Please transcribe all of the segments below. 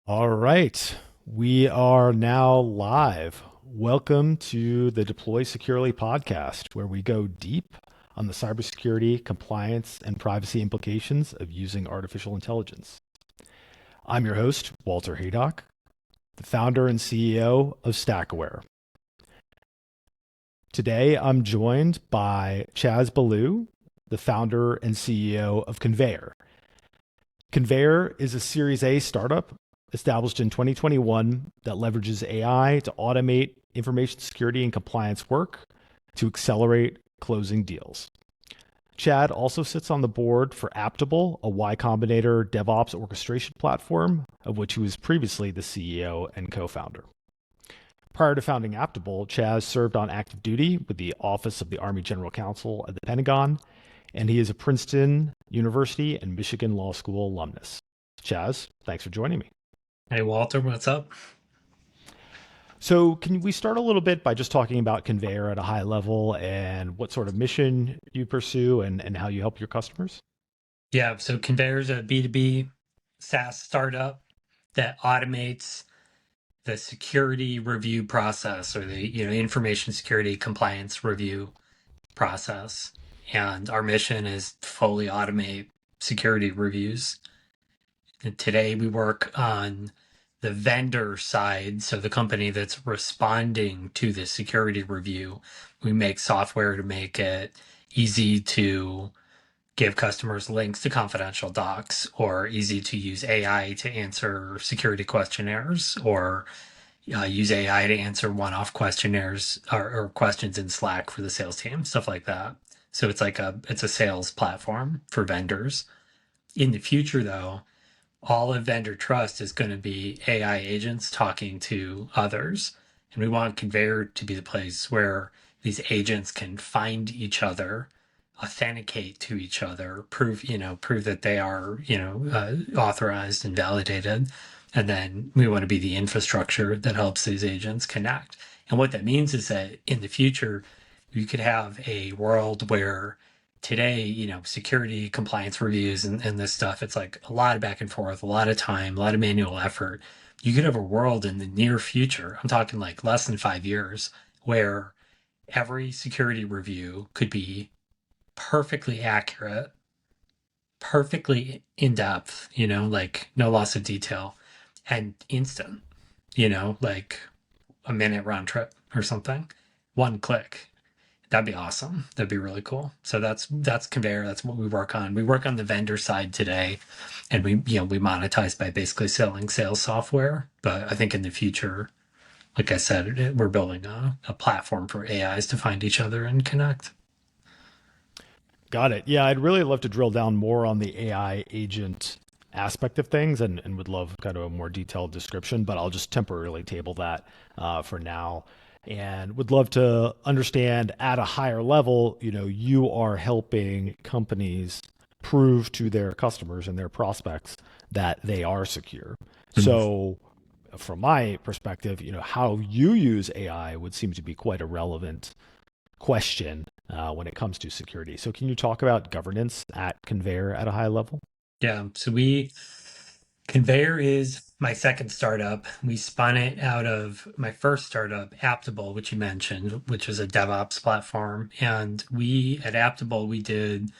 All right. We are now live. Welcome to the Deploy Securely podcast, where we go deep on the cybersecurity, compliance, and privacy implications of using artificial intelligence. I'm your host, Walter Haydock, the founder and CEO of StackAware. Today, I'm joined by Chas Ballew, the founder and CEO of Conveyor. Conveyor is a Series A startup established in 2021 that leverages AI to automate information security and compliance work to accelerate closing deals. Chad also sits on the board for Aptable, a Y Combinator DevOps orchestration platform, of which he was previously the CEO and co-founder. Prior to founding Aptable, Chaz served on active duty with the Office of the Army General Counsel at the Pentagon, and he is a Princeton University and Michigan Law School alumnus. Chaz, thanks for joining me. Hey Walter, what's up? So, can we start a little bit by just talking about Conveyor at a high level and what sort of mission you pursue and how you help your customers? Yeah, so Conveyor is a B2B SaaS startup that automates the security review process or the information security compliance review process. And our mission is to fully automate security reviews. And today we work on the vendor side, so the company that's responding to the security review. We make software to make it easy to give customers links to confidential docs, or easy to use AI to answer security questionnaires, or use AI to answer one-off questionnaires or questions in Slack for the sales team, stuff like that. So it's a sales platform for vendors. In the future, though, all of vendor trust is going to be AI agents talking to others. And we want Conveyor to be the place where these agents can find each other, authenticate to each other, prove that they are, authorized and validated. And then we want to be the infrastructure that helps these agents connect. And what that means is that in the future, you could have a world where today, security compliance reviews and this stuff, it's like a lot of back and forth, a lot of time, a lot of manual effort. You could have a world in the near future, I'm talking like less than 5 years, where every security review could be perfectly accurate, perfectly in depth, like no loss of detail and instant, like a minute round trip or something, one click. That'd be awesome. That'd be really cool. So that's Conveyor. That's what we work on. We work on the vendor side today, and we monetize by basically selling sales software. But I think in the future, like I said, we're building a platform for AIs to find each other and connect. Got it. Yeah, I'd really love to drill down more on the AI agent aspect of things and would love kind of a more detailed description, but I'll just temporarily table that for now. And would love to understand at a higher level, you are helping companies prove to their customers and their prospects that they are secure. So, from my perspective, how you use AI would seem to be quite a relevant question when it comes to security. So, can you talk about governance at Conveyor at a high level? Yeah. So Conveyor is my second startup. We spun it out of my first startup, Aptable, which you mentioned, which is a DevOps platform. And we at Aptable, we did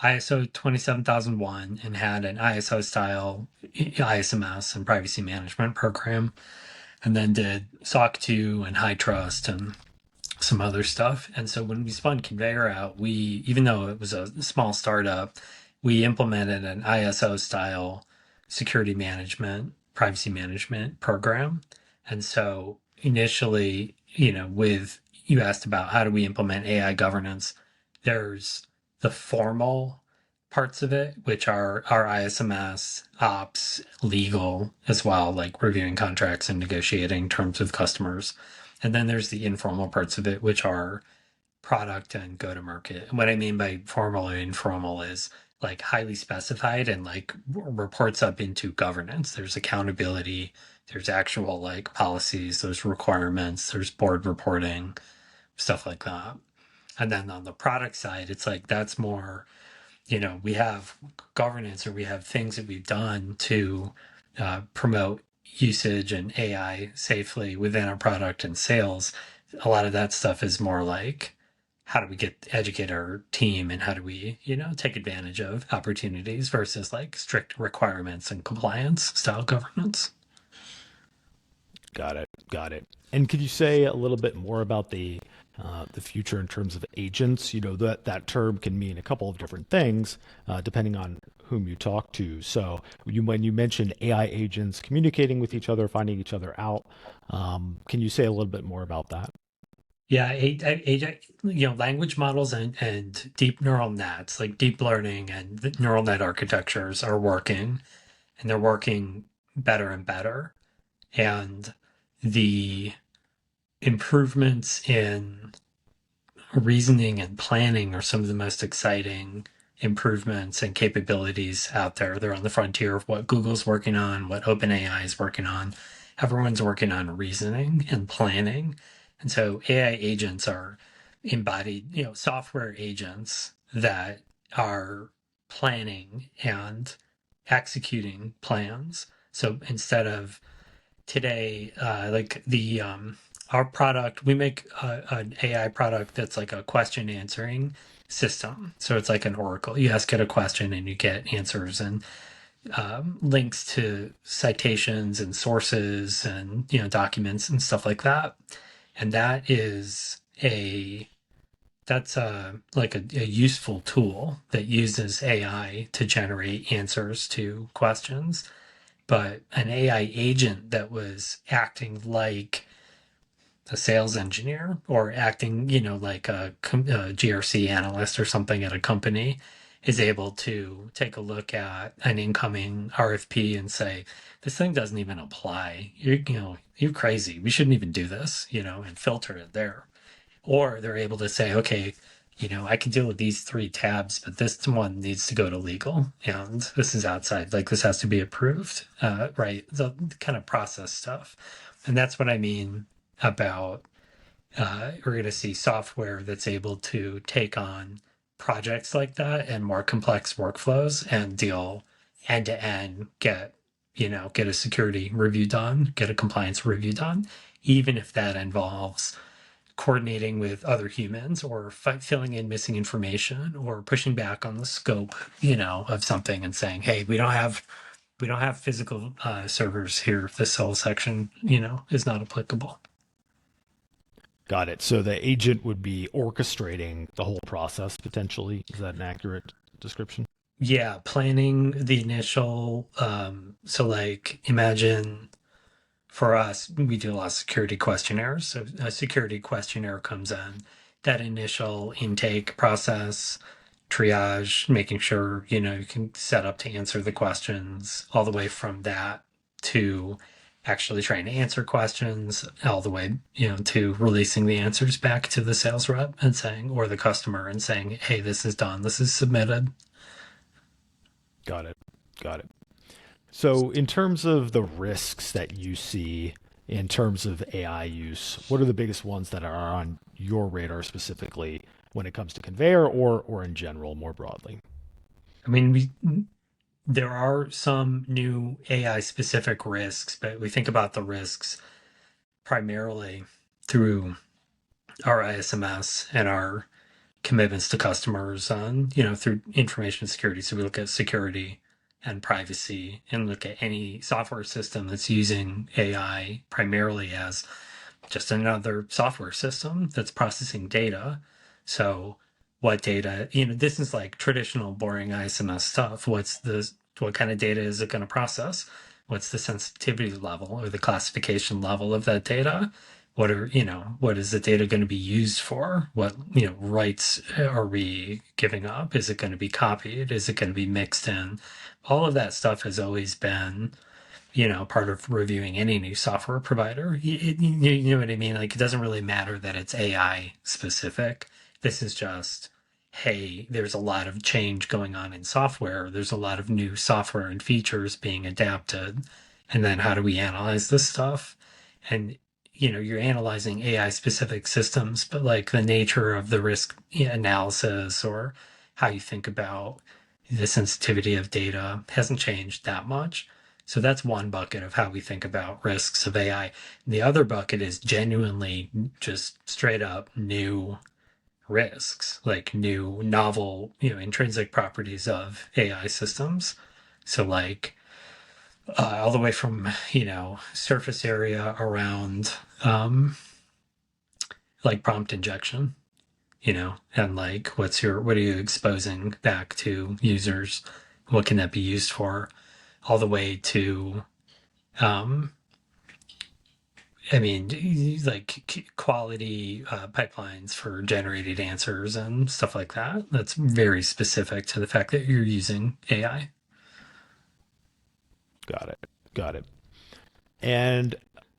ISO 27001 and had an ISO style ISMS and privacy management program, and then did SOC 2 and high trust and some other stuff. And so when we spun Conveyor out, even though it was a small startup, we implemented an ISO style security management, privacy management program. And so initially, with you asked about how do we implement AI governance, there's the formal parts of it, which are our ISMS, ops, legal as well, like reviewing contracts and negotiating terms with customers. And then there's the informal parts of it, which are product and go to market. And what I mean by formal or informal is like highly specified and like reports up into governance. There's accountability, there's actual like policies, there's requirements, there's board reporting, stuff like that. And then on the product side, it's like that's more, we have governance or we have things that we've done to promote usage and AI safely within our product and sales, a lot of that stuff is more like how do we educate our team and how do we, take advantage of opportunities versus like strict requirements and compliance style governance. Got it. Got it. And could you say a little bit more about the future in terms of agents? That term can mean a couple of different things depending on whom you talk to. So when you mentioned AI agents communicating with each other, finding each other out, can you say a little bit more about that? Yeah, language models and deep neural nets, like deep learning and the neural net architectures are working, and they're working better and better. And the improvements in reasoning and planning are some of the most exciting improvements and capabilities out there. They're on the frontier of what Google's working on, what OpenAI is working on. Everyone's working on reasoning and planning. And so AI agents are embodied, software agents that are planning and executing plans. So instead of today, like the our product, we make an AI product that's like a question answering system. So it's like an oracle. You ask it a question and you get answers and links to citations and sources and documents and stuff like that. And that's a useful tool that uses AI to generate answers to questions. But an AI agent that was acting like a sales engineer or acting, like a GRC analyst or something at a company is able to take a look at an incoming RFP and say, this thing doesn't even apply. You're crazy. We shouldn't even do this, and filter it there. Or they're able to say, okay, I can deal with these three tabs, but this one needs to go to legal, and this is outside. Like this has to be approved, right? The kind of process stuff, and that's what I mean about we're going to see software that's able to take on projects like that and more complex workflows and deal end to end, get a security review done, get a compliance review done, even if that involves coordinating with other humans or filling in missing information or pushing back on the scope, of something and saying, hey, we don't have physical servers here. This cell section, is not applicable. Got it. So the agent would be orchestrating the whole process potentially. Is that an accurate description? Yeah, planning the initial. So like imagine for us, we do a lot of security questionnaires. So a security questionnaire comes in, that initial intake process, triage, making sure, you can set up to answer the questions, all the way from that to actually trying to answer questions, all the way, to releasing the answers back to the sales rep and saying, or the customer and saying, hey, this is done, this is submitted. Got it. Got it. So, in terms of the risks that you see in terms of AI use, what are the biggest ones that are on your radar specifically when it comes to Conveyor or in general more broadly? I mean, there are some new AI specific risks, but we think about the risks primarily through our ISMS and our commitments to customers on, through information security. So we look at security and privacy and look at any software system that's using AI primarily as just another software system that's processing data. So what data, this is like traditional boring ISMS stuff. What kind of data is it going to process? What's the sensitivity level or the classification level of that data? What is the data going to be used for? What, rights are we giving up? Is it going to be copied? Is it going to be mixed in? All of that stuff has always been, part of reviewing any new software provider. You know what I mean? Like, it doesn't really matter that it's AI specific. This is just, hey, there's a lot of change going on in software. There's a lot of new software and features being adapted. And then how do we analyze this stuff? And, you're analyzing AI specific systems, but like the nature of the risk analysis or how you think about the sensitivity of data hasn't changed that much. So that's one bucket of how we think about risks of AI. The other bucket is genuinely just straight up new risks, like new novel, intrinsic properties of AI systems. So like all the way from, surface area around like prompt injection, and like what are you exposing back to users? What can that be used for? All the way to um I mean, like quality pipelines for generated answers and stuff like that. That's very specific to the fact that you're using AI. Got it. Got it. And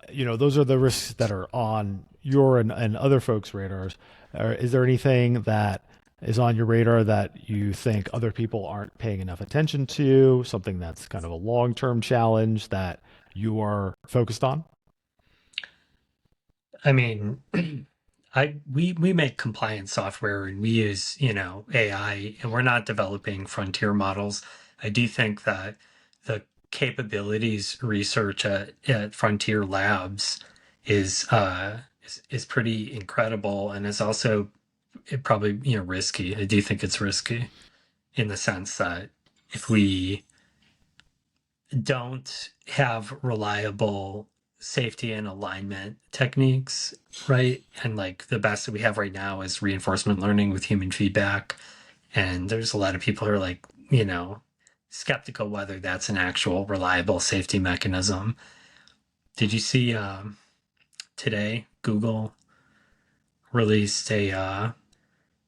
those are the risks that are on your and other folks' radars. Is there anything that is on your radar that you think other people aren't paying enough attention to? Something that's kind of a long-term challenge that you are focused on? I mean, we make compliance software and we use, AI, and we're not developing frontier models. I do think that the capabilities research at Frontier Labs is pretty incredible and is also probably, risky. I do think it's risky in the sense that if we don't have reliable safety and alignment techniques, right? And like the best that we have right now is reinforcement learning with human feedback. And there's a lot of people who are like, skeptical whether that's an actual reliable safety mechanism. Did you see today Google released a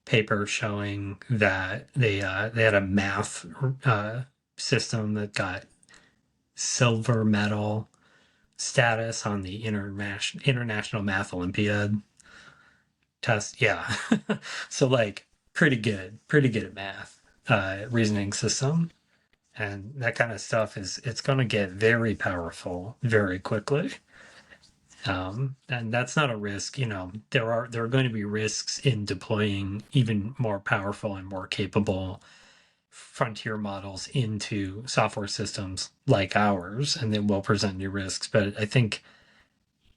paper showing that they had a math system that got silver medal status on the international math Olympiad test. Yeah. So like pretty good at math, reasoning system. And that kind of stuff it's going to get very powerful very quickly. And that's not a risk. There are going to be risks in deploying even more powerful and more capable frontier models into software systems like ours, and they will present new risks. But I think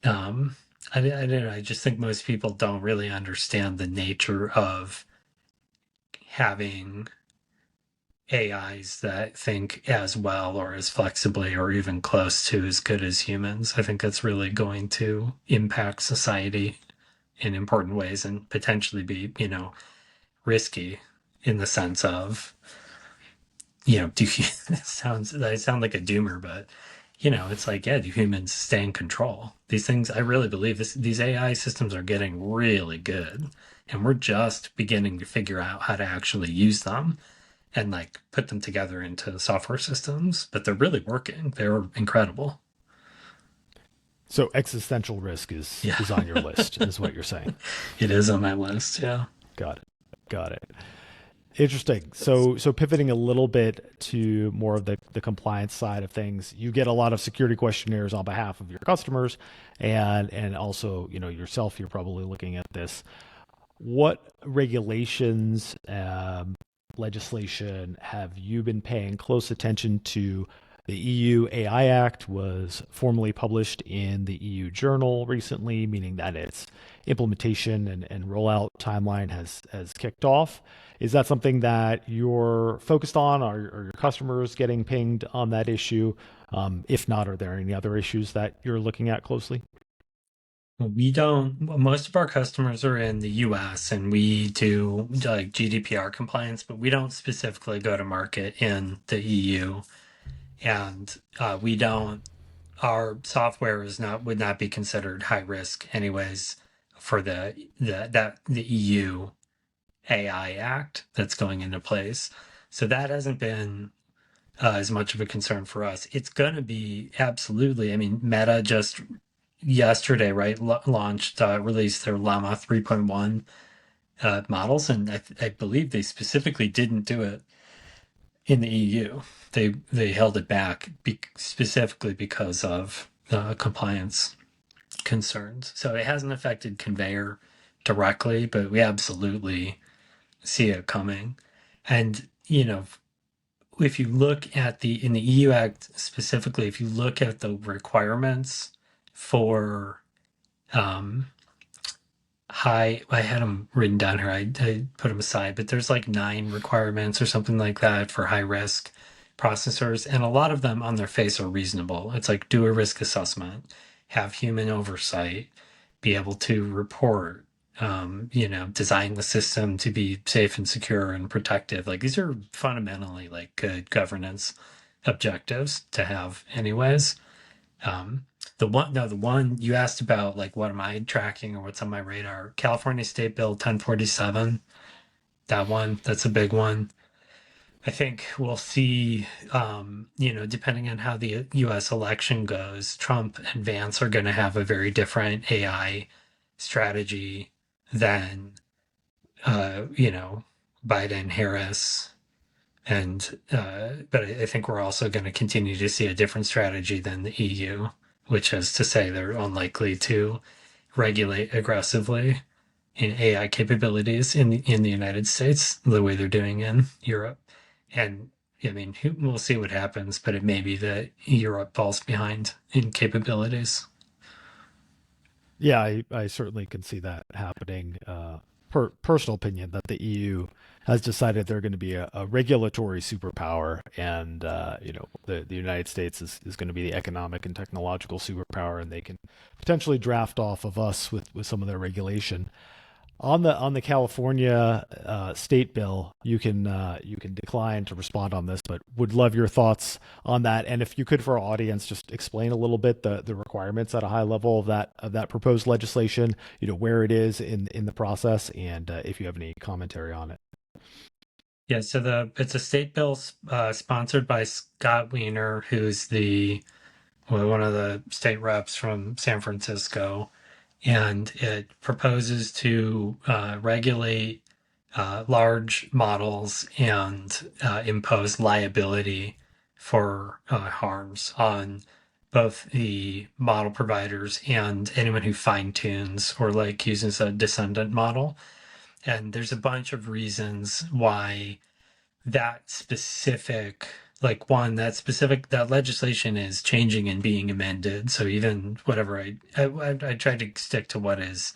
I don't know. I just think most people don't really understand the nature of having AIs that think as well or as flexibly or even close to as good as humans. I think that's really going to impact society in important ways and potentially be, risky in the sense of, do I sound like a doomer, but it's like, yeah, do humans stay in control? These things, I really believe these AI systems are getting really good, and we're just beginning to figure out how to actually use them and like put them together into software systems, but they're really working. They're incredible. So existential risk Yeah, is on your list, is what you're saying. it is on my list. Yeah. Got it. Got it. Interesting. So pivoting a little bit to more of the compliance side of things, you get a lot of security questionnaires on behalf of your customers, and also yourself. You're probably looking at this. What regulations, legislation have you been paying close attention to? The EU AI Act was formally published in the EU Journal recently, meaning that its implementation and rollout timeline has kicked off. Is that something that you're focused on? Are your customers getting pinged on that issue? If not, are there any other issues that you're looking at closely? We don't, most of our customers are in the US and we do like GDPR compliance, but we don't specifically go to market in the EU. And we don't, our software would not be considered high risk anyways for the EU AI Act that's going into place. So that hasn't been as much of a concern for us. It's going to be absolutely. I mean, Meta just yesterday, right, launched, released their Llama 3.1 models, and I believe they specifically didn't do it in the EU. They held it back specifically because of compliance concerns. So it hasn't affected Conveyor directly, but we absolutely see it coming. And if you look at the in the EU Act specifically, if you look at the requirements for um, I had them written down here. I put them aside, but there's like 9 requirements or something like that for high risk processors, and a lot of them on their face are reasonable. It's like do a risk assessment, have human oversight, be able to report, design the system to be safe and secure and protective. Like these are fundamentally like good governance objectives to have, anyways. Um, the one you asked about, like, what am I tracking or what's on my radar? California State Bill 1047. That one, that's a big one. I think we'll see, depending on how the US election goes, Trump and Vance are going to have a very different AI strategy than, Biden, Harris. And but I think we're also going to continue to see a different strategy than the EU, which is to say they're unlikely to regulate aggressively in AI capabilities in the United States the way they're doing in Europe. And I mean, we'll see what happens, but it may be that Europe falls behind in capabilities. Yeah, I certainly can see that happening. Personal opinion that the EU has decided they're going to be a regulatory superpower, and the United States is going to be the economic and technological superpower, and they can potentially draft off of us with some of their regulation. On the California state bill, you can decline to respond on this, but would love your thoughts on that. And if you could, for our audience, just explain a little bit the requirements at a high level of that proposed legislation. Where it is in the process, and if you have any commentary on it. Yeah, so it's a state bill sponsored by Scott Wiener, who's one of the state reps from San Francisco, and it proposes to regulate large models and impose liability for harms on both the model providers and anyone who fine tunes or like uses a descendant model. And there's a bunch of reasons why that specific that legislation is changing and being amended. So even whatever I tried to stick to what is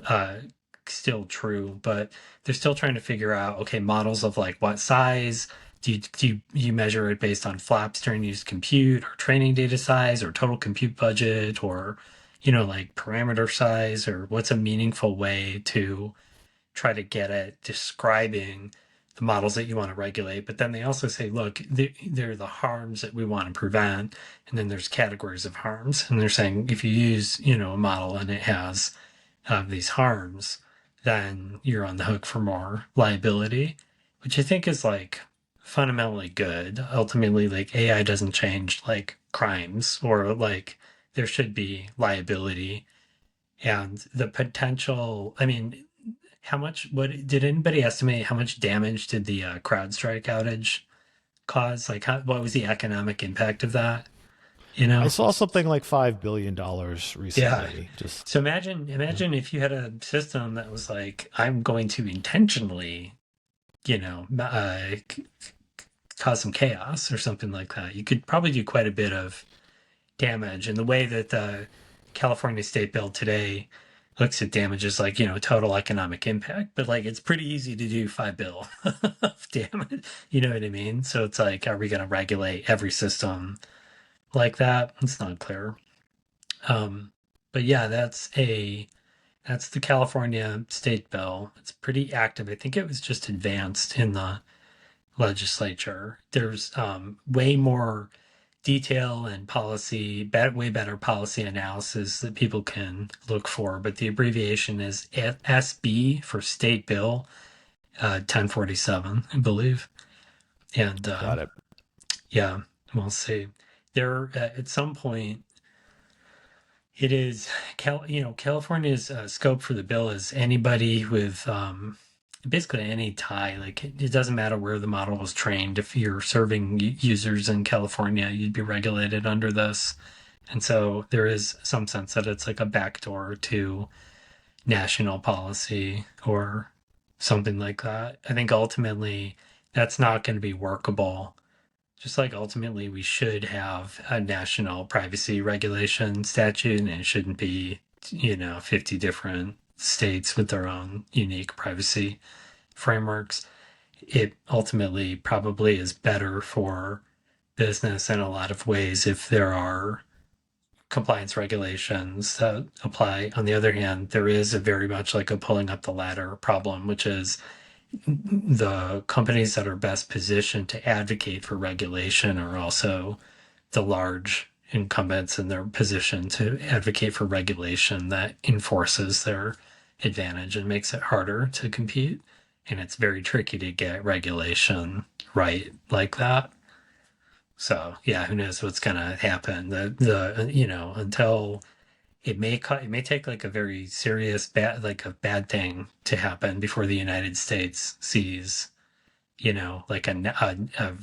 uh still true, but they're still trying to figure out, okay, models of like what size do you measure it based on flaps during used compute or training data size or total compute budget, or like parameter size, or what's a meaningful way to try to get at describing the models that you want to regulate. But then they also say, look, they're the harms that we want to prevent. And then there's categories of harms. And they're saying if you use, a model and it has these harms, then you're on the hook for more liability, which I think is like fundamentally good. Ultimately, like AI doesn't change like crimes, or like there should be liability and the potential. I mean, what did anybody estimate how much damage did the CrowdStrike outage cause? Like, what was the economic impact of that? You I know? saw something like $5 billion Yeah. recently. Just So imagine if you had a system that was like, I'm going to intentionally, cause some chaos or something like that. You could probably do quite a bit of damage. And the way that the California state bill today looks at damages like, total economic impact, but like it's pretty easy to do 5 bill of damage. You know what I mean? So it's like, are we going to regulate every system like that? It's not clear. Um, but yeah, that's the California state bill. It's pretty active. I think it was just advanced in the legislature. There's way more detail and way better policy analysis that people can look for. But the abbreviation is SB for State Bill 1047, I believe. And got it. yeah, we'll see. There at some point, it is California's scope for the bill is anybody with basically any tie. Like it doesn't matter where the model was trained. If you're serving users in California, you'd be regulated under this. And so there is some sense that it's like a backdoor to national policy or something like that. I think ultimately that's not going to be workable just like ultimately we should have a national privacy regulation statute, and it shouldn't be, 50 different states with their own unique privacy frameworks. It ultimately probably is better for business in a lot of ways if there are compliance regulations that apply. On the other hand, there is a very much like a pulling up the ladder problem, which is the companies that are best positioned to advocate for regulation are also the large incumbents in their position to advocate for regulation that enforces their advantage and makes it harder to compete. And it's very tricky to get regulation right like that. So yeah, who knows what's gonna happen? Until it may take like a very serious bad like a bad thing to happen before the United States sees, like a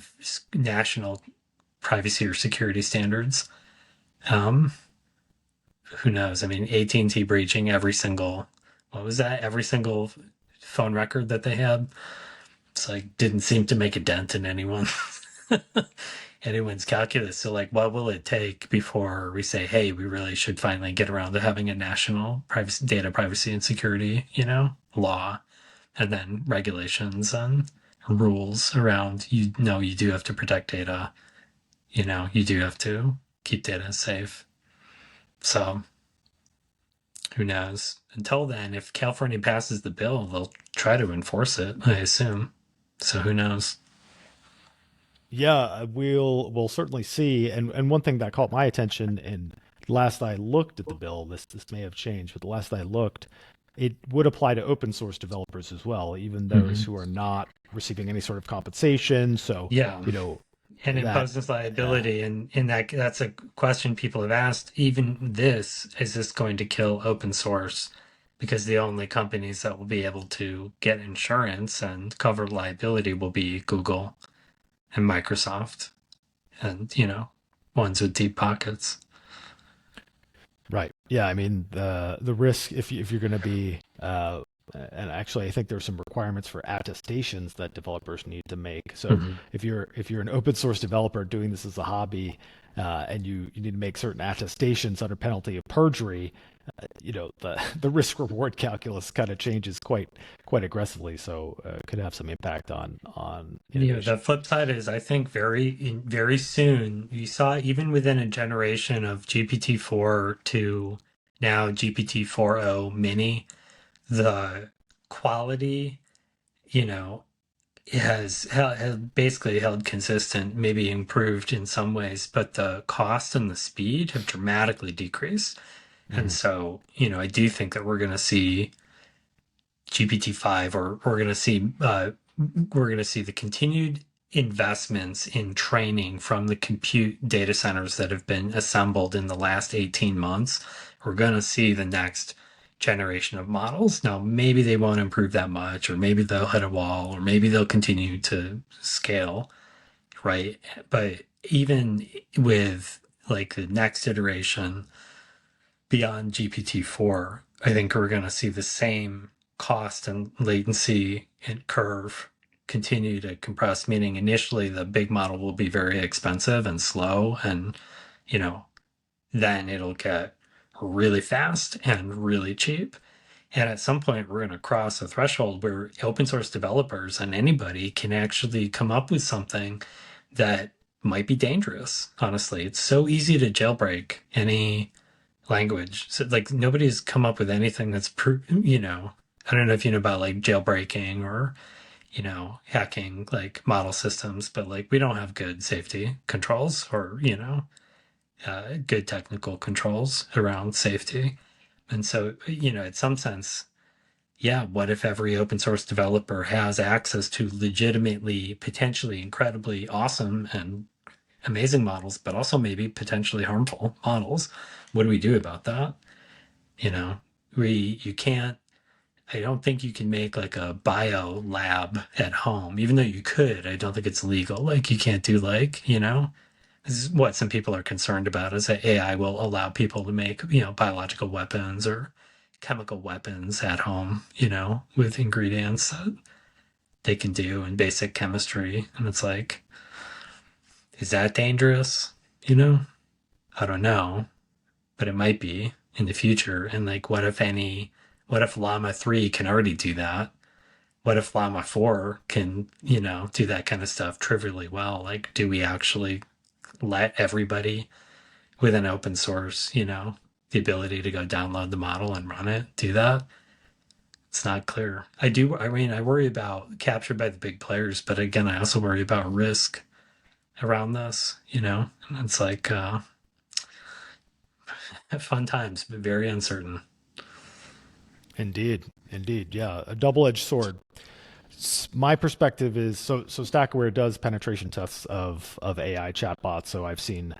national privacy or security standards. Um, who knows? I mean, AT&T breaching every single, what was that? Every single phone record that they had. It's like didn't seem to make a dent in anyone's calculus. So like, what will it take before we say, hey, we really should finally get around to having a national privacy, data privacy and security, law, and then regulations and rules around, you do have to protect data, you do have to keep data safe. So who knows? Until then, if California passes the bill, they'll try to enforce it, I assume. So who knows? Yeah, we'll certainly see. And one thing that caught my attention, and last I looked at the bill, this may have changed, but the last I looked, it would apply to open source developers as well, even those Hmm. who are not receiving any sort of compensation. So, Yeah. you know, And that imposes liability, and in that's a question people have asked. Even this, is this going to kill open source? Because the only companies that will be able to get insurance and cover liability will be Google and Microsoft, and ones with deep pockets. right. Yeah, I mean the risk if you're going to be and actually I think there's some requirements for attestations that developers need to make. So Hmm. if you're an open source developer doing this as a hobby and you need to make certain attestations under penalty of perjury, the risk reward calculus kind of changes quite aggressively. So could have some impact on The innovation. flip side is, I think very soon, you saw even within a generation of GPT-4 to now GPT-4o mini, the quality, you know, has basically held consistent, maybe improved in some ways, but the cost and the speed have dramatically decreased. And Mhm. so, I do think that we're going to see GPT-5, or we're going to see the continued investments in training from the compute data centers that have been assembled in the last 18 months. We're going to see the next generation of models. Now, maybe they won't improve that much, or maybe they'll hit a wall, or maybe they'll continue to scale, right? But even with like the next iteration beyond GPT-4, I think we're going to see the same cost and latency and curve continue to compress, meaning initially the big model will be very expensive and slow, and, you know, then it'll get really fast and really cheap. And at some point, we're going to cross a threshold where open source developers and anybody can actually come up with something that might be dangerous. Honestly, it's so easy to jailbreak any language. So like nobody's come up with anything that's I don't know if you know about like jailbreaking or hacking like model systems, but like we don't have good safety controls, or good technical controls around safety. And so in some sense, yeah, what if every open source developer has access to legitimately potentially incredibly awesome and amazing models, but also maybe potentially harmful models? What do we do about that? You know, you can't, I don't think you can make like a bio lab at home, even though you could. I don't think it's legal. Like, you can't do like, this is what some people are concerned about, is that AI will allow people to make, biological weapons or chemical weapons at home, with ingredients that they can do in basic chemistry. And it's like, Is that dangerous? You know, I don't know, but it might be in the future. And like, what if Llama 3 can already do that? What if Llama 4 can, do that kind of stuff trivially well? Like, do we actually let everybody with an open source, the ability to go download the model and run it, do that? It's not clear. I mean, I worry about captured by the big players, but again, I also worry about risk around this. And it's like fun times, but very uncertain. Indeed, indeed, yeah, a double-edged sword. My perspective is so StackAware does penetration tests of AI chatbots. So I've seen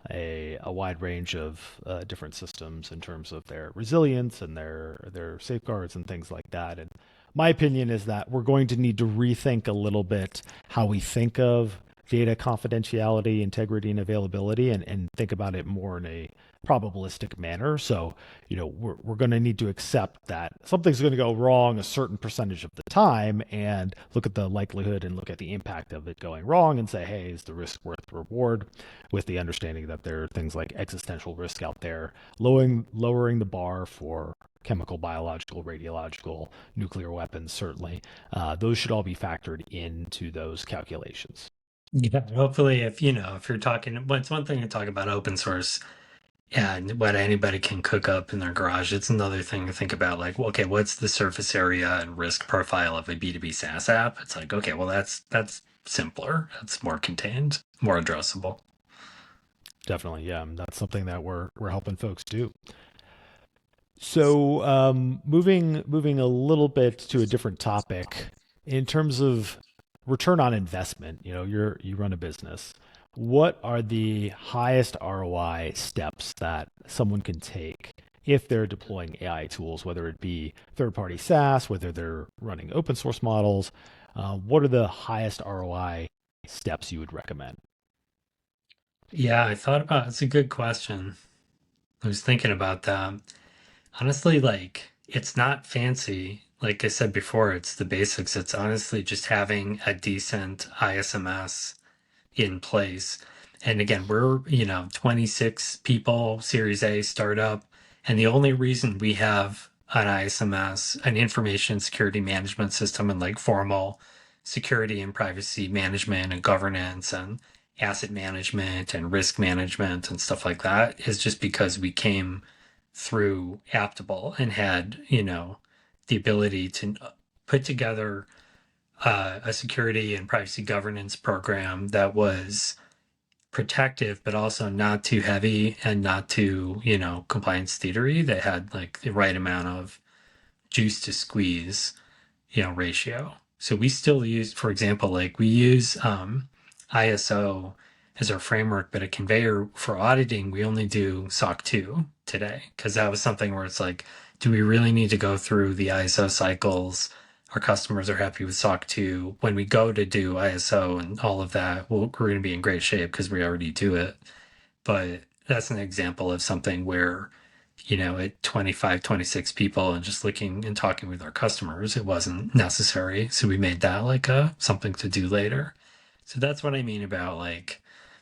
a wide range of different systems in terms of their resilience and their safeguards and things like that. And my opinion is that we're going to need to rethink a little bit how we think of data confidentiality, integrity, and availability, and think about it more in a probabilistic manner. So, we're going to need to accept that something's going to go wrong a certain percentage of the time and look at the likelihood and look at the impact of it going wrong and say, hey, is the risk worth the reward? With the understanding that there are things like existential risk out there, lowering the bar for chemical, biological, radiological, nuclear weapons, certainly. Those should all be factored into those calculations. Yeah, hopefully, if you're talking, well, it's one thing to talk about open source and what anybody can cook up in their garage. It's another thing to think about, like, well, okay, what's the surface area and risk profile of a B2B SaaS app? It's like, okay, well, that's simpler, that's more contained, more addressable. Definitely, yeah. That's something that we're helping folks do. So, moving a little bit to a different topic, in terms of return on investment, you run a business. What are the highest ROI steps that someone can take if they're deploying AI tools, whether it be third-party SaaS, whether they're running open source models? What are the highest ROI steps you would recommend? Yeah, I thought about it's a good question. I was thinking about that. Honestly, like, it's not fancy. Like I said before, it's the basics. It's honestly just having a decent ISMS in place. And again, we're, 26 people, Series A startup. And the only reason we have an ISMS, an information security management system, and like formal security and privacy management and governance and asset management and risk management and stuff like that, is just because we came through Aptable and had, the ability to put together a security and privacy governance program that was protective, but also not too heavy and not too, compliance theatery. That had like the right amount of juice to squeeze, ratio. So we still use, for example, like we use ISO as our framework, but at Conveyor for auditing, we only do SOC 2 today because that was something where it's like, do we really need to go through the ISO cycles? Our customers are happy with SOC 2. When we go to do ISO and all of that, we're going to be in great shape because we already do it. But that's an example of something where, at 25, 26 people and just looking and talking with our customers, it wasn't necessary. So we made that like something to do later. So that's what I mean about like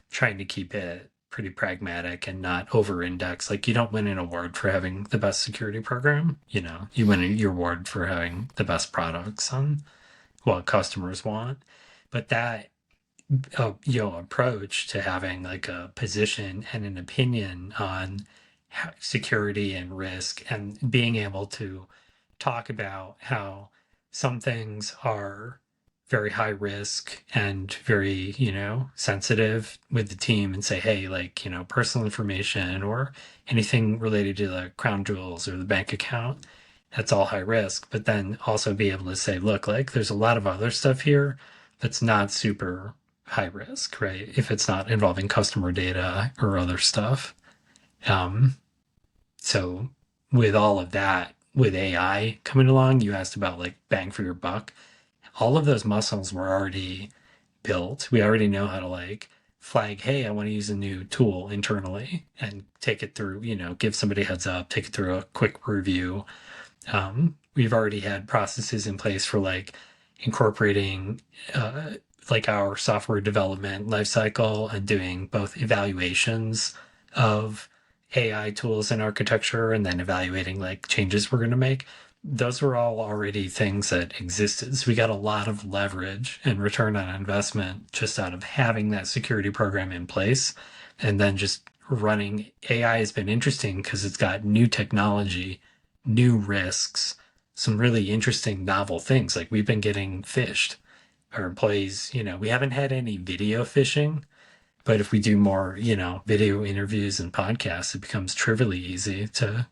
trying to keep it pretty pragmatic and not over index. Like you don't win an award for having the best security program, you win your award for having the best products on what customers want. But that approach to having like a position and an opinion on security and risk and being able to talk about how some things are very high risk and very sensitive with the team and say, hey, like personal information or anything related to the crown jewels or the bank account, that's all high risk. But then also be able to say, look, like there's a lot of other stuff here that's not super high risk, right? If it's not involving customer data or other stuff. Um, so with all of that, with AI coming along, you asked about like bang for your buck. All of those muscles were already built. We already know how to like flag, hey, I want to use a new tool internally and take it through, give somebody a heads up, take it through a quick review. We've already had processes in place for like incorporating like our software development lifecycle and doing both evaluations of AI tools and architecture and then evaluating like changes we're going to make. Those were all already things that existed. So we got a lot of leverage and return on investment just out of having that security program in place. And then just running AI has been interesting because it's got new technology, new risks, some really interesting novel things. Like we've been getting phished. Our employees, we haven't had any video phishing, but if we do more, video interviews and podcasts, it becomes trivially easy to,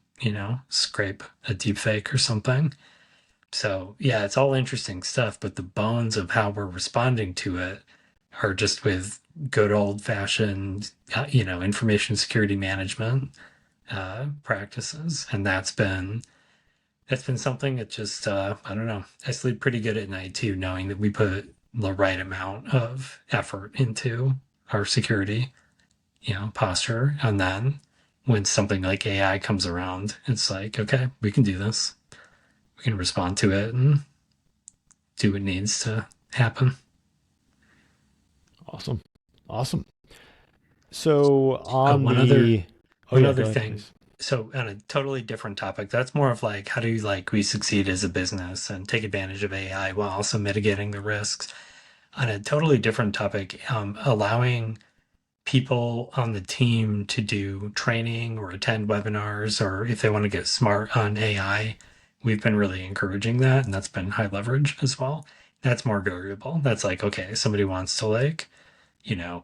scrape a deep fake or something. So yeah, it's all interesting stuff, but the bones of how we're responding to it are just with good old fashioned, information security management practices. And that's been something that just I don't know. I sleep pretty good at night too, knowing that we put the right amount of effort into our security, posture. And then when something like AI comes around, it's like, okay, we can do this. We can respond to it and do what needs to happen. Awesome. Awesome. So Oh, on one other the, oh one yeah, other go ahead, thing. please. So on a totally different topic, that's more of like how do you like we succeed as a business and take advantage of AI while also mitigating the risks. On a totally different topic, allowing people on the team to do training or attend webinars, or if they want to get smart on AI, we've been really encouraging that, and that's been high leverage as well. That's more variable. That's like, okay, somebody wants to like,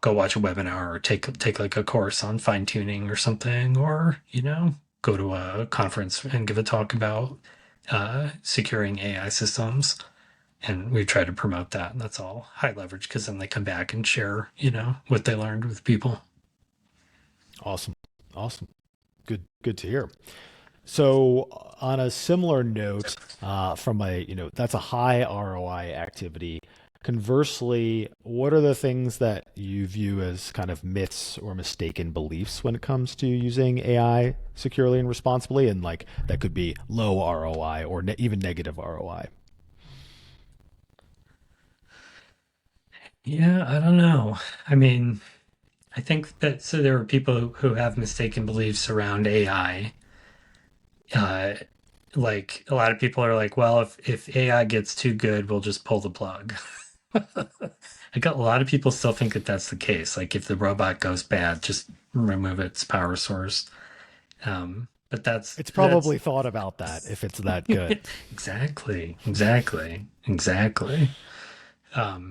go watch a webinar or take like a course on fine tuning or something, or, go to a conference and give a talk about securing AI systems. And we try to promote that. And that's all high leverage because then they come back and share, what they learned with people. Awesome. Awesome. Good to hear. So on a similar note, from a, that's a high ROI activity. Conversely, what are the things that you view as kind of myths or mistaken beliefs when it comes to using AI securely and responsibly? And like that could be low ROI or even negative ROI. Yeah, I don't know. I mean, I think that so there are people who have mistaken beliefs around AI. Uh, like a lot of people are like, well, if AI gets too good, we'll just pull the plug. I got a lot of people still think that that's the case. Like if the robot goes bad, just remove its power source. But It's that's probably thought about that if it's that good. exactly.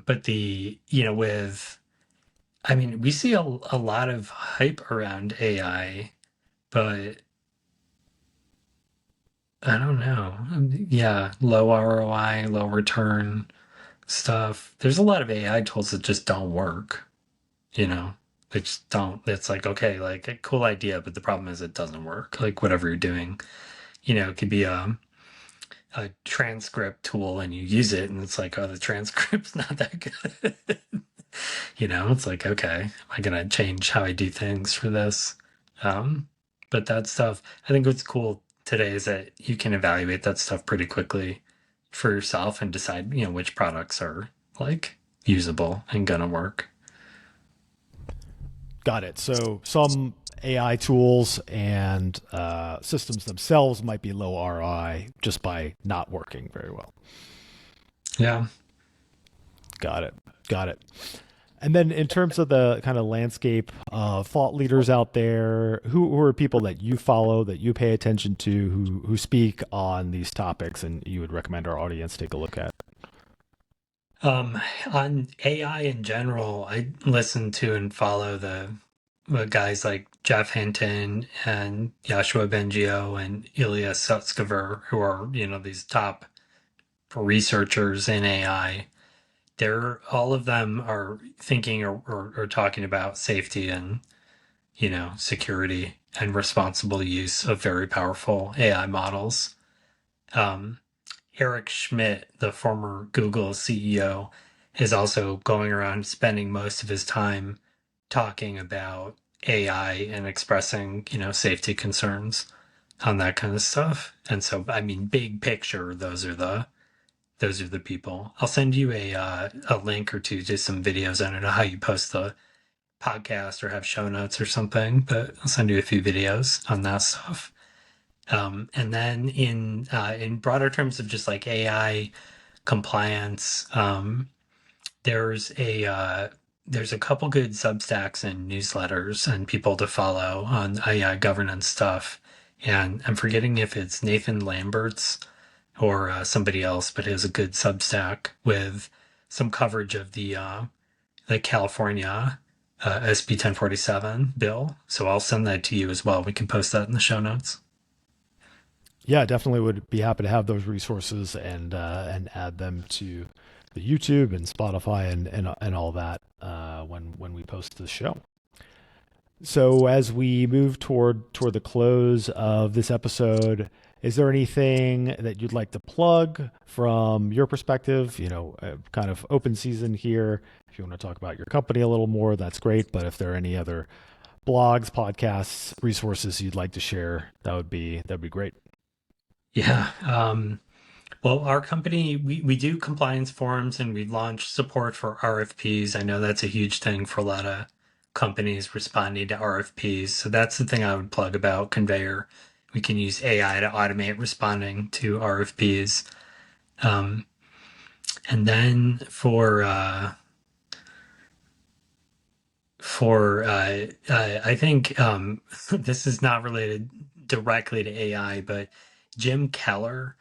But I mean, we see a lot of hype around AI, but I don't know. Yeah, low ROI, low return stuff. There's a lot of AI tools that just don't work, you know. They just don't. It's like, okay, like a cool idea, but the problem is it doesn't work. Like whatever you're doing, it could be a transcript tool and you use it and it's like, oh, the transcript's not that good. It's like, okay, am I gonna change how I do things for this? Um, but that stuff, I think what's cool today is that you can evaluate that stuff pretty quickly for yourself and decide, which products are like usable and gonna work. Got it. So some AI tools and systems themselves might be low ROI just by not working very well. Yeah. Got it. Got it. And then in terms of the kind of landscape of thought leaders out there, who are people that you follow, that you pay attention to, who speak on these topics and you would recommend our audience take a look at? On AI in general, I listen to and follow the guys like Jeff Hinton and Joshua Bengio and Ilya Sutskever, who are, these top researchers in AI. They're all of them are thinking or talking about safety and, security and responsible use of very powerful AI models. Um, Eric Schmidt, the former Google CEO, is also going around spending most of his time talking about AI and expressing, safety concerns on that kind of stuff. And so, I mean, big picture, those are the those are the people. I'll send you a link or two to some videos. I don't know how you post the podcast or have show notes or something, but I'll send you a few videos on that stuff. And then in broader terms of just like AI compliance, there's a couple good Substacks and newsletters and people to follow on AI governance stuff. And I'm forgetting if it's Nathan Lambert's or somebody else, but he has a good Substack with some coverage of the California SB 1047 bill. So I'll send that to you as well. We can post that in the show notes. Yeah, definitely would be happy to have those resources and add them to the YouTube and Spotify and all that when we post the show. So as we move toward the close of this episode, is there anything that you'd like to plug from your perspective? Kind of open season here. If you want to talk about your company a little more, that's great. But if there are any other blogs, podcasts, resources you'd like to share, that'd be great. Yeah. Well, our company, we do compliance forums and we launch support for RFPs. I know that's a huge thing for a lot of companies responding to RFPs. So that's the thing I would plug about Conveyor. We can use AI to automate responding to RFPs. And then I think this is not related directly to AI, but Jim Keller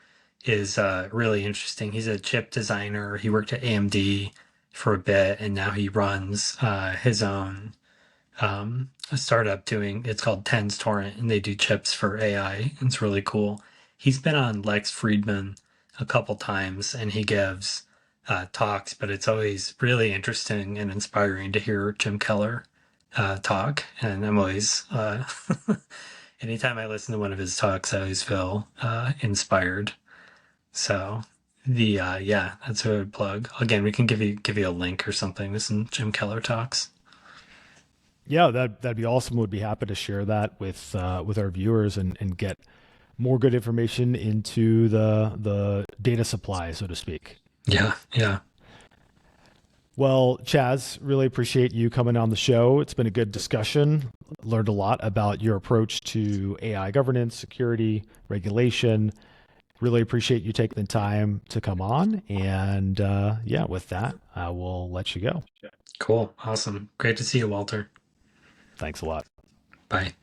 is really interesting. He's a chip designer. He worked at AMD for a bit, and now he runs his own a startup it's called Tens Torrent, and they do chips for AI. It's really cool. He's been on Lex Fridman a couple times, and he gives talks, but it's always really interesting and inspiring to hear Jim Keller talk. And I'm always, anytime I listen to one of his talks, I always feel inspired. So yeah, that's what I would plug. Again, we can give you a link or something to some Jim Keller talks. Yeah, that'd be awesome. Would be happy to share that with our viewers and get more good information into the data supply, so to speak. Yeah, yeah. Well, Chas, really appreciate you coming on the show. It's been a good discussion. Learned a lot about your approach to AI governance, security, regulation. Really appreciate you taking the time to come on. And yeah, with that, I will let you go. Cool. Awesome. Great to see you, Walter. Thanks a lot. Bye.